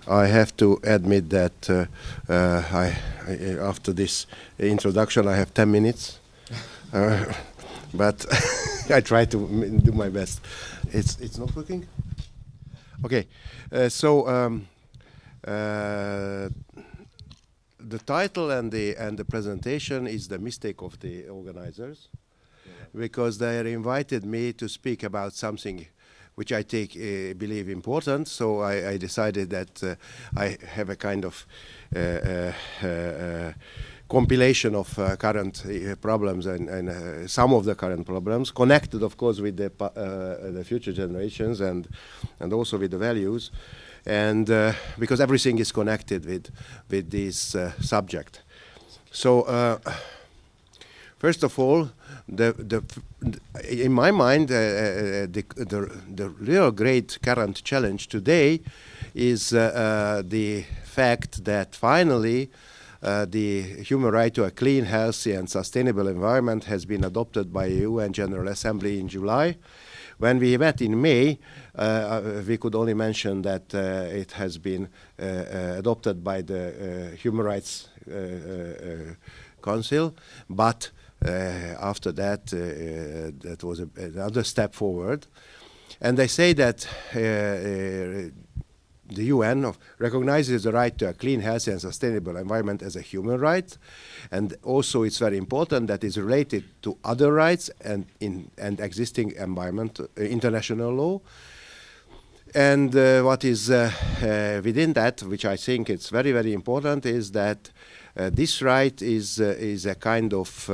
I have to admit that after this introduction, I have 10 minutes, but I try to do my best. It's not working? Okay, the title and the presentation is the mistake of the organizers, because they invited me to speak about something which I believe important. So I decided that I have a kind of compilation of current problems and some of the current problems, connected, of course, with the future generations and also with the values. And because everything is connected with this subject. So first of all, in my mind, the real great current challenge today is the fact that finally the human right to a clean, healthy and sustainable environment has been adopted by the UN General Assembly in July. When we met in May, we could only mention that it has been adopted by the Human Rights Council, but after that, that was another step forward. And they say that the UN recognizes the right to a clean, healthy and sustainable environment as a human right. And also it's very important that it's related to other rights and existing international law. And what is within that, which I think it's very, very important, is that this right is a kind of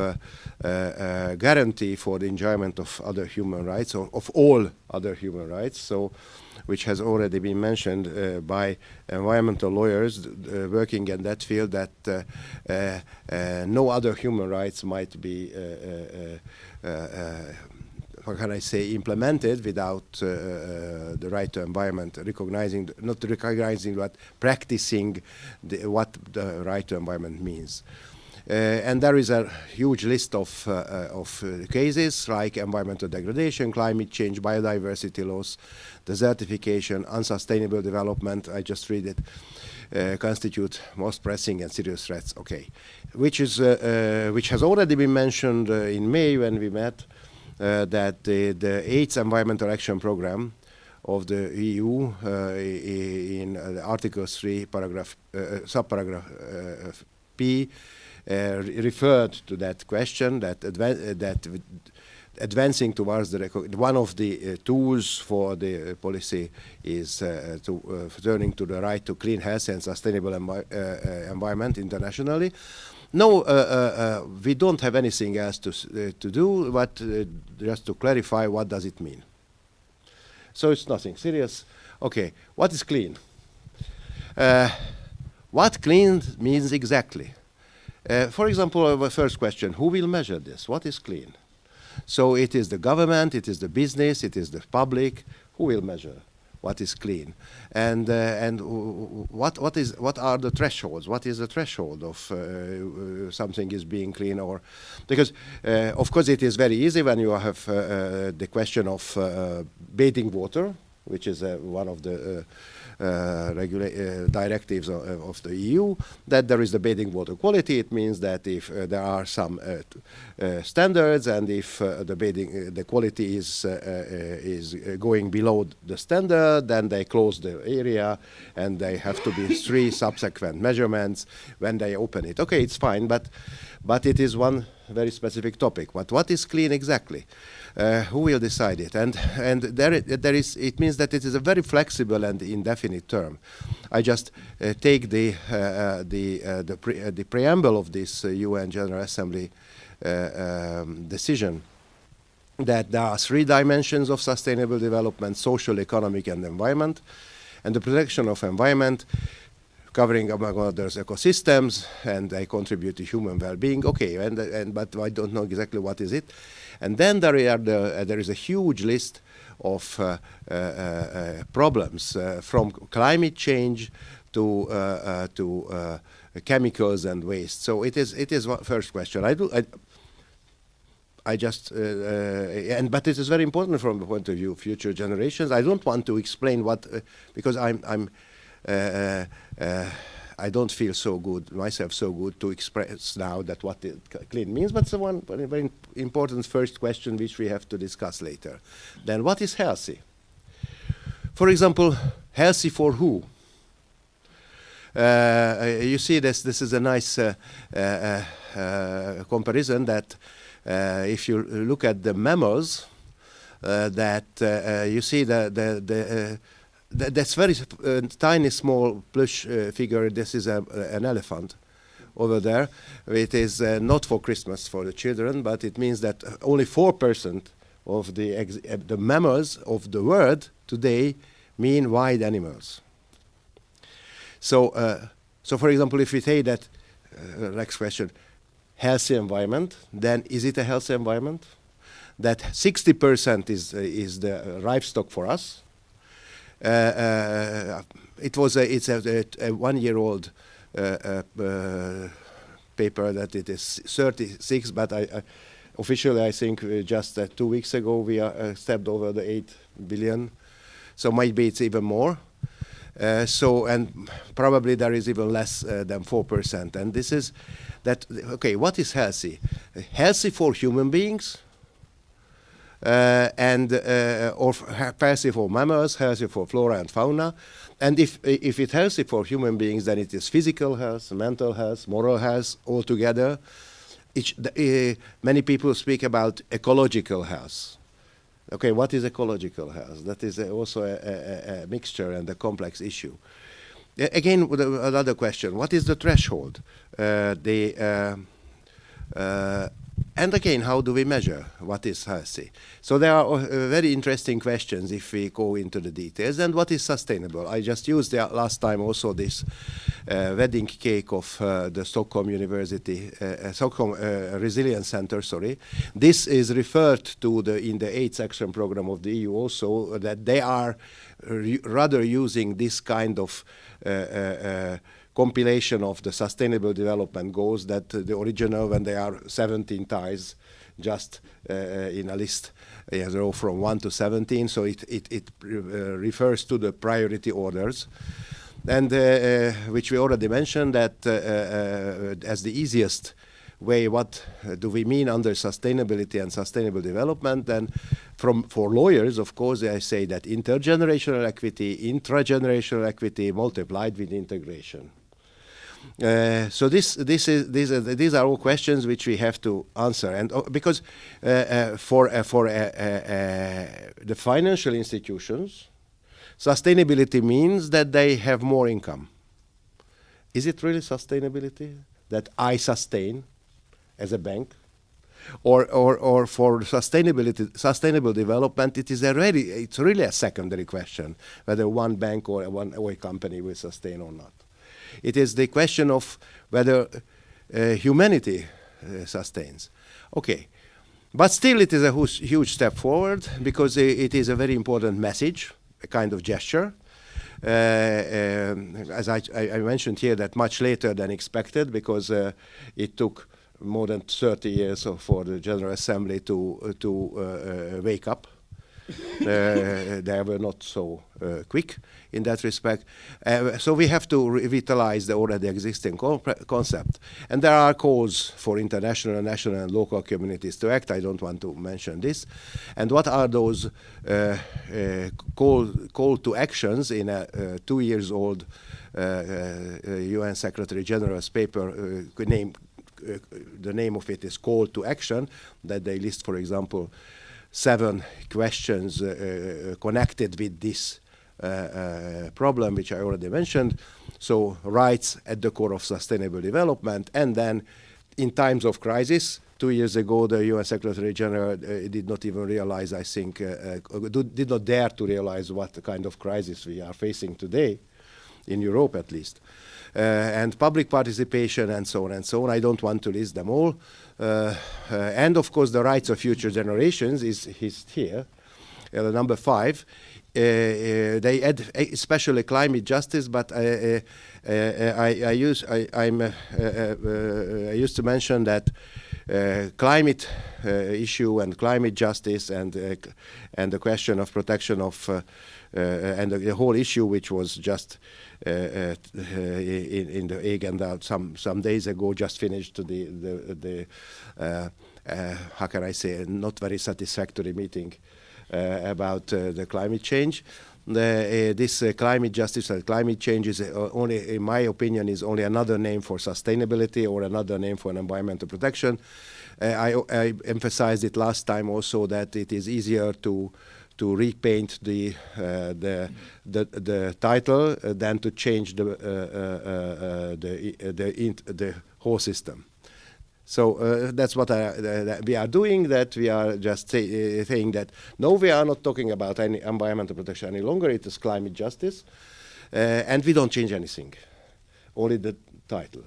guarantee for the enjoyment of other human rights, or of all other human rights. So, which has already been mentioned by environmental lawyers working in that field, that no other human rights might be, how can I say, implemented without the right to environment, not recognizing, but practicing what the right to environment means. And there is a huge list of cases like environmental degradation, climate change, biodiversity loss, desertification, unsustainable development, I just read it, constitute most pressing and serious threats. Okay, which has already been mentioned in May when we met, that the 8th Environmental Action Programme of the EU in Article 3, subparagraph P, referred to that question, that advancing towards one of the tools for the policy is turning to the right to clean, healthy and sustainable environment internationally. No, we don't have anything else to do, but just to clarify what does it mean. So it's nothing serious. Okay, what is clean? What clean means exactly? For example, the first question, who will measure this? What is clean? So it is the government, it is the business, it is the public. Who will measure what is clean? And what are the thresholds? What is the threshold of something is being clean? Or because of course it is very easy when you have the question of bathing water, which is one of the directives of the EU, that there is the bathing water quality. It means that if there are some standards, and if the quality is going below the standard, then they close the area, and they have to be 3 subsequent measurements when they open it. Okay, it's fine, but it is one very specific topic. But what is clean exactly? Who will decide it? And there is. It means that it is a very flexible and indefinite term. I just take the preamble of this UN General Assembly decision, that there are 3 dimensions of sustainable development: social, economic, and environment, and the protection of environment, covering among others ecosystems, and they contribute to human well-being. Okay, but I don't know exactly what is it. And then there is a huge list of problems, from climate change to chemicals and waste. So it is first question. But it is very important from the point of view of future generations. I don't want to explain what, because I'm I don't feel so good myself to express now that what clean means, but it's one very important first question which we have to discuss later. Then what is healthy? For example, healthy for who? You see this is a nice comparison that if you look at the mammals, you see that's very tiny, small plush figure. This is an elephant over there. It is not for Christmas for the children, but it means that only 4% of the mammals of the world today mean wild animals. So, for example, if we say that, next question, healthy environment, then is it a healthy environment? That 60% is the livestock for us. It's a 1 year old paper that it is 36, but officially I think just 2 weeks ago we stepped over the 8 billion, so maybe it's even more. And probably there is even less than 4%. And this is that, okay, what is healthy? Healthy for human beings, or healthy for mammals, healthy for flora and fauna. And if it's healthy for human beings, then it is physical health, mental health, moral health altogether. Many people speak about ecological health. Okay, what is ecological health? That is also a mixture and a complex issue. Again, with another question, what is the threshold? And again, how do we measure what is healthy? So there are very interesting questions if we go into the details. And what is sustainable? I just used last time also this wedding cake of the Stockholm University, Stockholm Resilience Center, sorry. This is referred to in the 8th action program of the EU also, that they are rather using this kind of compilation of the Sustainable Development Goals, that the original, when they are 17 ties, just in a list, from 1 to 17, so it refers to the priority orders. And which we already mentioned, that as the easiest way, what do we mean under sustainability and sustainable development? Then for lawyers, of course, I say that intergenerational equity, intragenerational equity multiplied with integration. So these are all questions which we have to answer, and because for the financial institutions, sustainability means that they have more income. Is it really sustainability that I sustain as a bank, or for sustainable development? It's really a secondary question whether one bank or one oil company will sustain or not. It is the question of whether humanity sustains. Okay, but still it is a huge step forward, because it is a very important message, a kind of gesture. As I mentioned here, that much later than expected, because it took more than 30 years for the General Assembly to wake up. They were not so quick in that respect. So we have to revitalize the already existing concept. And there are calls for international, national, and local communities to act. I don't want to mention this. And what are those call to actions in a 2 years old UN Secretary General's paper? The name of it is Call to Action, that they list, for example, 7 questions connected with this problem, which I already mentioned. So rights at the core of sustainable development, and then in times of crisis. 2 years ago, the UN Secretary General did not even realize, I think, did not dare to realize what kind of crisis we are facing today, in Europe at least. And public participation, and so on and so on. I don't want to list them all. And of course, the rights of future generations is here, number 5. They add especially climate justice, but I used to mention that climate issue and climate justice and the question of protection of and the whole issue which was just in the agenda some days ago, just finished the how can I say, not very satisfactory meeting about the climate change. This climate justice and climate change is only, in my opinion, is only another name for sustainability or another name for environmental protection. I emphasized it last time also that it is easier to repaint the title than to change the whole system. So that's what we are doing, that we are just saying that, no, we are not talking about any environmental protection any longer, it is climate justice, and we don't change anything, only the title.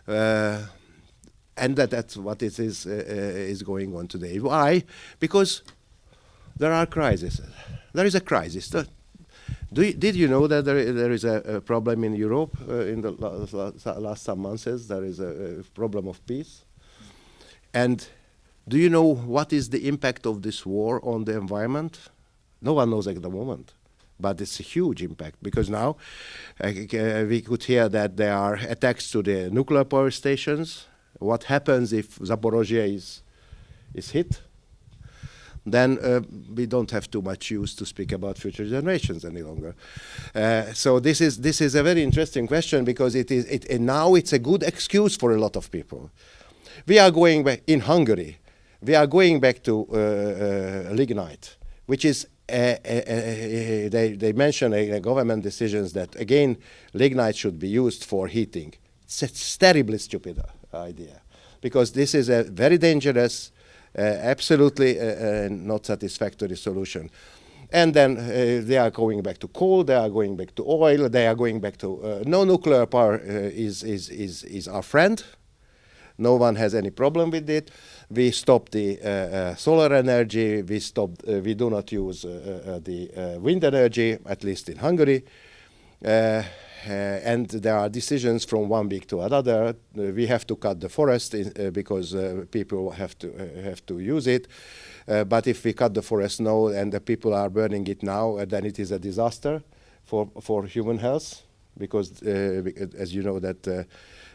And that's what it is going on today. Why? Because there are crises. There is a crisis. Did you know that there is a problem in Europe in the last some months? There is a problem of peace. And do you know what is the impact of this war on the environment? No one knows at the moment. But it's a huge impact, because now we could hear that there are attacks to the nuclear power stations. What happens if Zaporozhye is hit? Then we don't have too much use to speak about future generations any longer. So this is a very interesting question, because and now it's a good excuse for a lot of people. We are going back in Hungary. We are going back to lignite, which is they mention in government decisions that again lignite should be used for heating. It's a terribly stupid idea, because this is a very dangerous. Absolutely not satisfactory solution. And then they are going back to coal, they are going back to oil, they are going back to no nuclear power is our friend. No one has any problem with it. We stopped the solar energy, we do not use the wind energy, at least in Hungary. And there are decisions from one week to another. We have to cut the forest because people have to use it. But if we cut the forest now and the people are burning it now, then it is a disaster for human health. Because as you know that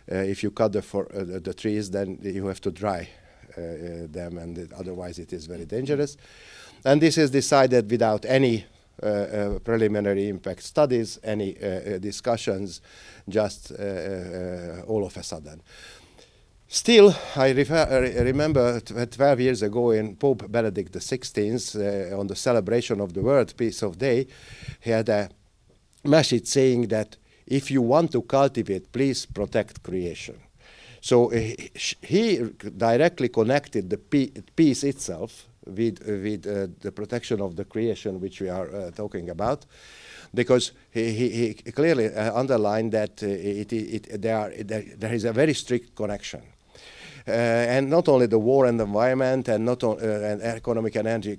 if you cut the trees, then you have to dry them, and otherwise it is very dangerous. And this is decided without any preliminary impact studies, any discussions, just all of a sudden. Still, I remember 12 years ago in Pope Benedict XVI, on the celebration of the World Peace of Day, he had a message saying that if you want to cultivate, please protect creation. So he directly connected the peace itself with the protection of the creation which we are talking about, because he clearly underlined that there is a very strict connection. And not only the war and the environment and not an economic and energy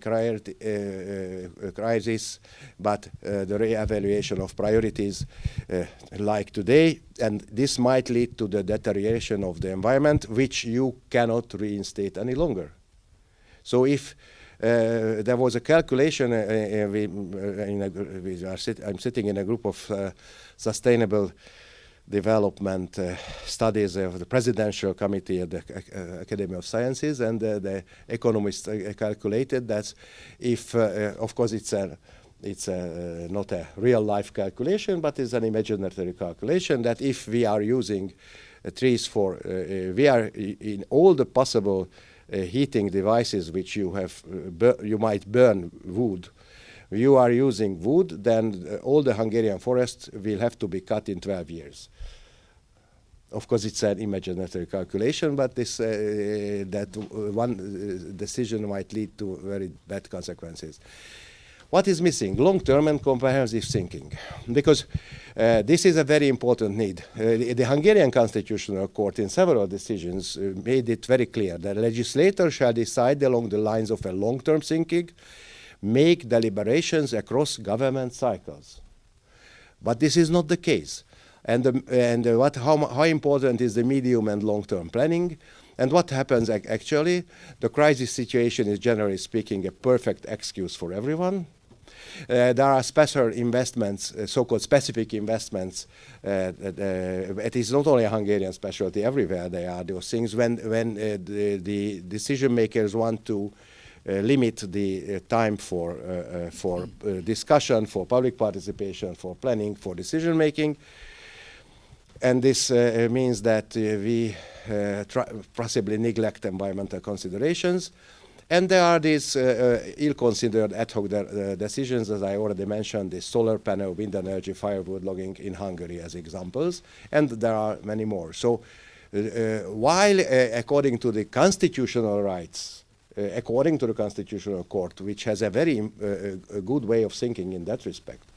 crisis, but the re-evaluation of priorities like today. And this might lead to the deterioration of the environment, which you cannot reinstate any longer. So if there was a calculation, I'm sitting in a group of sustainable development studies of the presidential committee at the Academy of Sciences, and the economists calculated that if, of course, it's not a real life calculation, but it's an imaginary calculation, that if we are using trees for, we are in all the possible heating devices which you have, you might burn wood. You are using wood, then all the Hungarian forests will have to be cut in 12 years. Of course, it's an imaginary calculation, but this that one decision might lead to very bad consequences. What is missing? Long-term and comprehensive thinking, because this is a very important need. The Hungarian Constitutional Court, in several decisions, made it very clear that legislators shall decide along the lines of a long-term thinking, make deliberations across government cycles. But this is not the case. And how important is the medium and long-term planning? And what happens actually? The crisis situation is, generally speaking, a perfect excuse for everyone. There are special investments, so-called specific investments. It is not only a Hungarian specialty, everywhere there are those things. When the decision makers want to limit the time for discussion, for public participation, for planning, for decision making. And this means that we possibly neglect environmental considerations. And there are these ill-considered ad hoc decisions, as I already mentioned, the solar panel, wind energy, firewood logging in Hungary as examples, and there are many more. So while according to the constitutional rights, according to the Constitutional Court, which has a very a good way of thinking in that respect,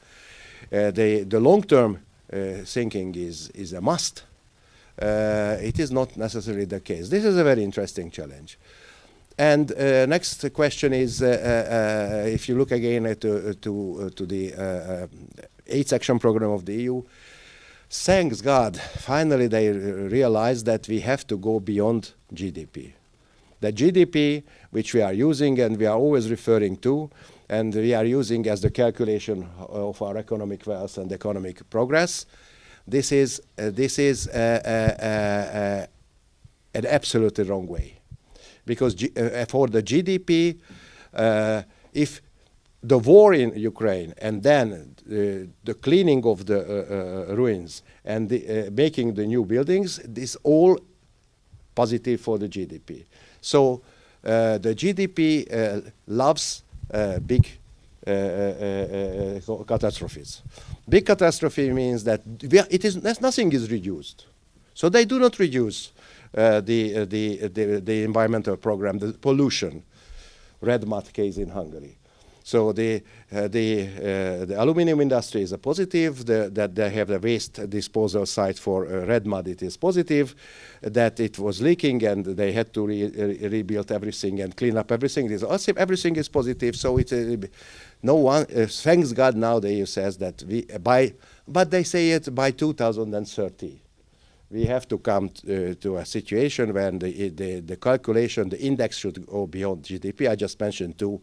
the long-term thinking is a must. It is not necessarily the case. This is a very interesting challenge. And next question is, if you look again at to the 8th action program of the EU, thanks God, finally they realized that we have to go beyond GDP. The GDP, which we are using and we are always referring to, and we are using as the calculation of our economic wealth and economic progress, this is an absolutely wrong way. Because for the GDP, if the war in Ukraine and then the cleaning of the ruins and making the new buildings, this all positive for the GDP. So the GDP loves big catastrophes. Big catastrophe means that nothing is reduced. So they do not reduce the environmental program, the pollution, red mud case in Hungary. So the aluminum industry is a positive, that they have a waste disposal site for red mud, it is positive, that it was leaking and they had to rebuild everything and clean up everything. Everything is positive, so it's no one, thanks God now the EU says that but they say it by 2030. We have to come to a situation when the calculation, the index should go beyond GDP. I just mentioned two,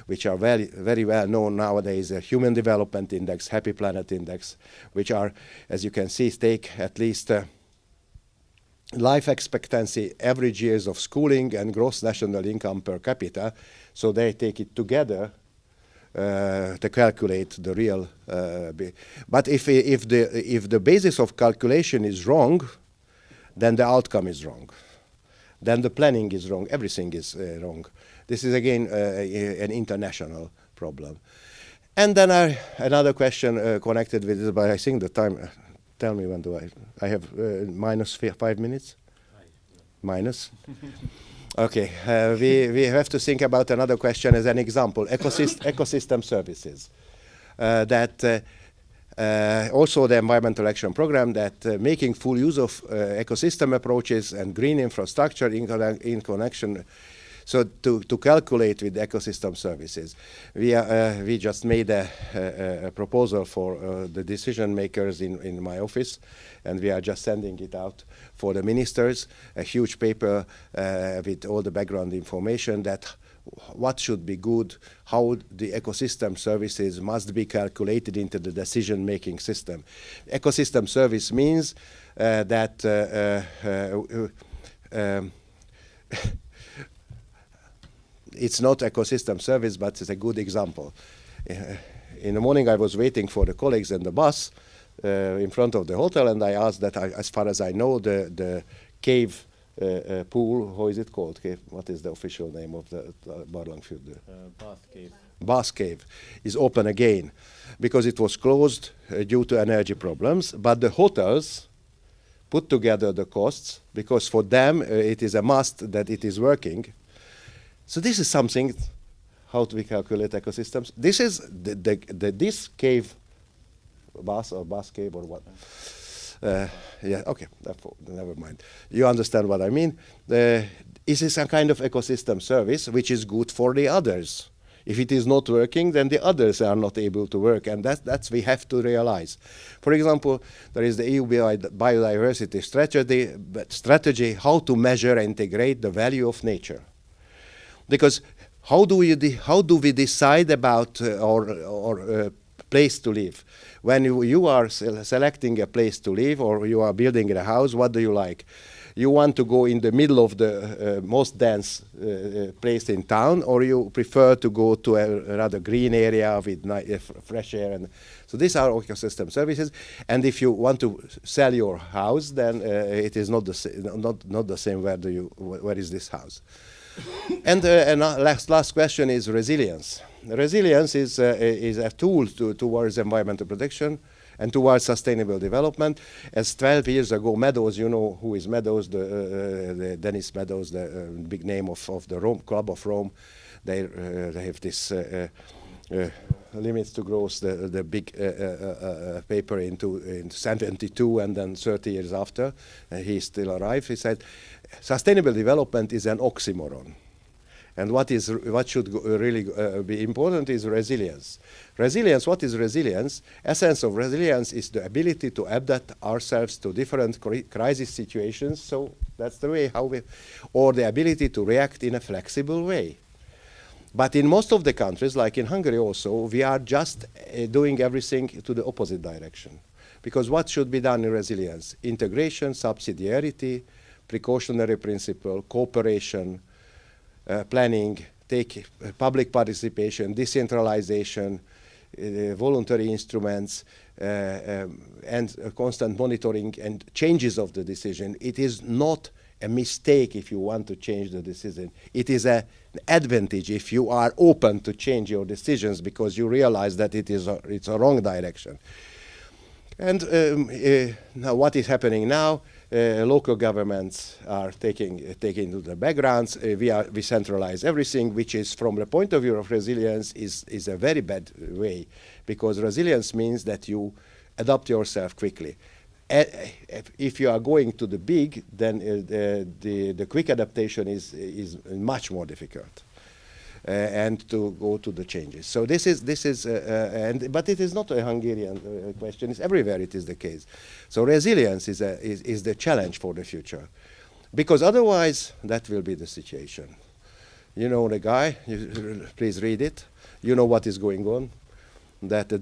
which are very well known nowadays, a Human Development Index, Happy Planet Index, which are, as you can see, take at least life expectancy, average years of schooling, and gross national income per capita. So they take it together to calculate the real. But if the basis of calculation is wrong, then the outcome is wrong. Then the planning is wrong. Everything is wrong. This is again an international problem. And then another question connected with this, but I think the time. Tell me when do I have minus 5 minutes? Minus. Okay, we have to think about another question as an example, ecosystem services. Also the Environmental Action Program, that making full use of ecosystem approaches and green infrastructure in connection, so to calculate with ecosystem services. We just made a proposal for the decision makers in my office, and we are just sending it out for the ministers, a huge paper with all the background information that what should be good, how the ecosystem services must be calculated into the decision-making system. Ecosystem service means that it's not ecosystem service, but it's a good example. In the morning, I was waiting for the colleagues in the bus in front of the hotel, and I asked that, as far as I know, the cave pool, how is it called? Cave, what is the official name of the Barlangfürdő? Bath Cave. Bath Cave is open again because it was closed due to energy problems, but the hotels put together the costs because for them it is a must that it is working. So this is something, how do we calculate ecosystems? This is this cave, bath cave or what? Yeah, okay, never mind. You understand what I mean. This is a kind of ecosystem service which is good for the others. If it is not working, then the others are not able to work, and that's we have to realize. For example, there is the EU biodiversity strategy how to measure and integrate the value of nature. Because how do we decide about our place to live? When you are selecting a place to live, or you are building a house, what do you like? You want to go in the middle of the most dense place in town, or you prefer to go to a rather green area with fresh air? And so these are ecosystem services. And if you want to sell your house, then it is not the same. Where is this house? And last question is resilience. Resilience is a tool towards environmental protection and towards sustainable development. As 12 years ago, Meadows, you know who is Meadows, the Dennis Meadows, the big name of the Rome Club of Rome. They have this limits to growth, the big paper in 72, and then 30 years after, he still alive. He said, sustainable development is an oxymoron. And what should really be important is resilience. Resilience, what is resilience? Essence of resilience is the ability to adapt ourselves to different crisis situations. So that's the way or the ability to react in a flexible way. But in most of the countries, like in Hungary also, we are just doing everything to the opposite direction. Because what should be done in resilience? Integration, subsidiarity, precautionary principle, cooperation, planning, public participation, decentralization, voluntary instruments, and constant monitoring and changes of the decision. It is not a mistake if you want to change the decision. It is an advantage if you are open to change your decisions because you realize that it's a wrong direction. And now what is happening now? Local governments are taking to the backgrounds. We centralize everything, which is, from the point of view of resilience, is a very bad way, because resilience means that you adapt yourself quickly. If you are going to the big, then the quick adaptation is much more difficult. And to go to the changes. So this is but it is not a Hungarian question. It's everywhere. It is the case. So resilience is the challenge for the future, because otherwise that will be the situation. You know the guy. Please read it. You know what is going on. That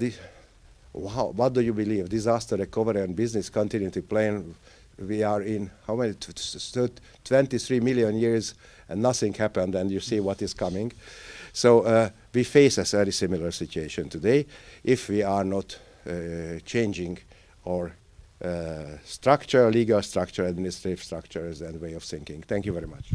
what do you believe? Disaster recovery and business continuity plan. We are in how many? 23 million years. And nothing happened, and you see what is coming. So we face a very similar situation today if we are not changing our structure, legal structure, administrative structures, and way of thinking. Thank you very much.